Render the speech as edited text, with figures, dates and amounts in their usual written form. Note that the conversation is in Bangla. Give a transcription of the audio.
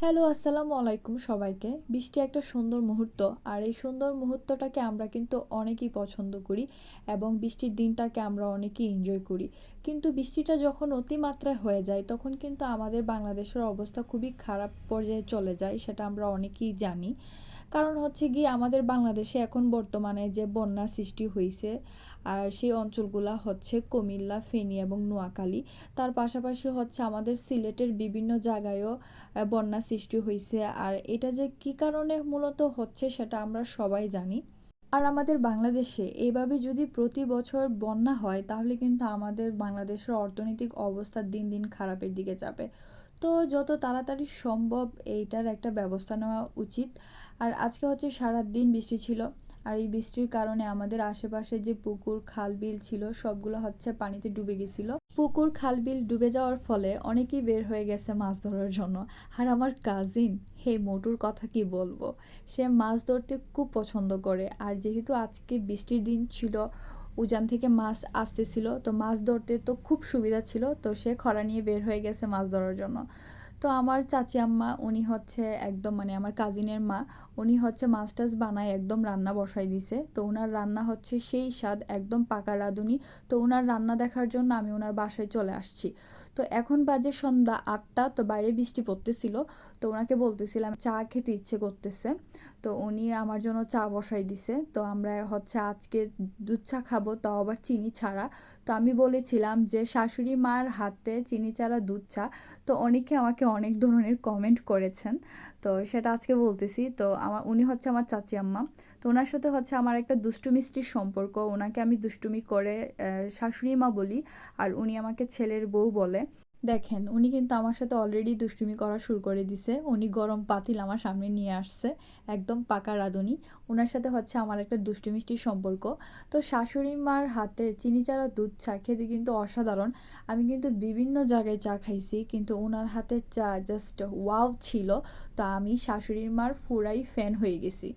হ্যালো, আসসালামু আলাইকুম সবাইকে। বৃষ্টি একটা সুন্দর মুহূর্ত। আর এই সুন্দর মুহূর্তটাকে আমরা কিন্তু অনেকেই পছন্দ করি এবং বৃষ্টির দিনটাকে আমরা অনেকেই এনজয় করি। কিন্তু বৃষ্টিটা যখন অতিমাত্রায় হয়ে যায় তখন কিন্তু আমাদের বাংলাদেশের অবস্থা খুবই খারাপ পর্যায়ে চলে যায়, সেটা আমরা অনেকেই জানি। কারণ হচ্ছে গিয়ে আমাদের বাংলাদেশে এখন বর্তমানে যে বন্যার সৃষ্টি হয়েছে, আর সেই অঞ্চলগুলা হচ্ছে কুমিল্লা, ফেনী এবং নোয়াখালী। তার পাশাপাশি হচ্ছে আমাদের সিলেটের বিভিন্ন জায়গায়ও বন্যা সৃষ্টি হয়েছে। আর এটা যে কী কারণে মূলত হচ্ছে সেটা আমরা সবাই জানি। আর আমাদের বাংলাদেশে এইভাবে যদি প্রতি বছর বন্যা হয় তাহলে কিন্তু আমাদের বাংলাদেশের অর্থনৈতিক অবস্থা দিন দিন খারাপের দিকে যাবে। তো যত তাড়াতাড়ি সম্ভব এইটার একটা ব্যবস্থা নেওয়া উচিত। আর আজকে হচ্ছে সারাদিন বৃষ্টি ছিল। আর এই বৃষ্টির কারণে আমাদের আশেপাশে যে পুকুর খাল বিল ছিল সবগুলো হচ্ছে পানিতে ডুবে গেছিল। পুকুর খাল বিল ডুবে যাওয়ার ফলে অনেকেই বের হয়ে গেছে মাছ ধরার জন্য। আর আমার কাজিন, হে মোটুর কথা কি বলবো, সে মাছ ধরতে খুব পছন্দ করে। আর যেহেতু আজকে বৃষ্টির দিন ছিল, উজান থেকে মাছ আসতেছিল, তো মাছ ধরতে তো খুব সুবিধা ছিল, তো সে খরা নিয়ে বের হয়ে গেছে মাছ ধরার জন্য। তো আমার চাচি আম্মা, উনি হচ্ছে একদম মানে আমার কাজিনের মা, উনি হচ্ছে মাছ টাছ বানায় একদম রান্না বসাই দিছে। তো ওনার রান্না হচ্ছে সেই স্বাদ, একদম পাকা রাঁধুনি। তো ওনার রান্না দেখার জন্য আমি ওনার বাসায় চলে আসছি। তো এখন বাজে সন্ধ্যা ৮টা, তো বাইরে বৃষ্টি পড়তেছিল। তো ওনাকে বলতেছিলাম চা খেতে ইচ্ছে করতেছে। তো উনি আমার জন্য চা বসাই দিছে। তো আমরা হচ্ছে আজকে দুধ চা খাবো, তাও আবার চিনি ছাড়া। তো আমি বলেছিলাম যে শাশুড়ি মার হাতে চিনি ছাড়া দুধ চা। তো অনেকে আমাকে অনেক ধরনের কমেন্ট করেছেন, তো সেটা আজকে বলতেছি। তো উনি হচ্ছে আমার চাচি আম্মা। তো ওনার সাথে হচ্ছে আমার একটা দুষ্টু মিষ্টির সম্পর্ক। ওনাকে আমি দুষ্টুমি করে শাশুড়ি মা বলি, আর উনি আমাকে ছেলের বউ বলে। দেখেন, উনি কিন্তু আমার সাথে অলরেডি দুষ্টুমি করা শুরু করে দিছে। উনি গরম পাতিল আমার সামনে নিয়ে আসছে, একদম পাকা রাঁধুনি। ওনার সাথে হচ্ছে আমার একটা দুষ্টু মিষ্টির সম্পর্ক। তো শাশুড়ি মার হাতের চিনি ছাড়া দুধ চা খেতে কিন্তু অসাধারণ। আমি কিন্তু বিভিন্ন জায়গায় চা খাইছি, কিন্তু ওনার হাতের চা জাস্ট ওয়াও ছিল। তো আমি শাশুড়ি মার পুরাই ফ্যান হয়ে গেছি।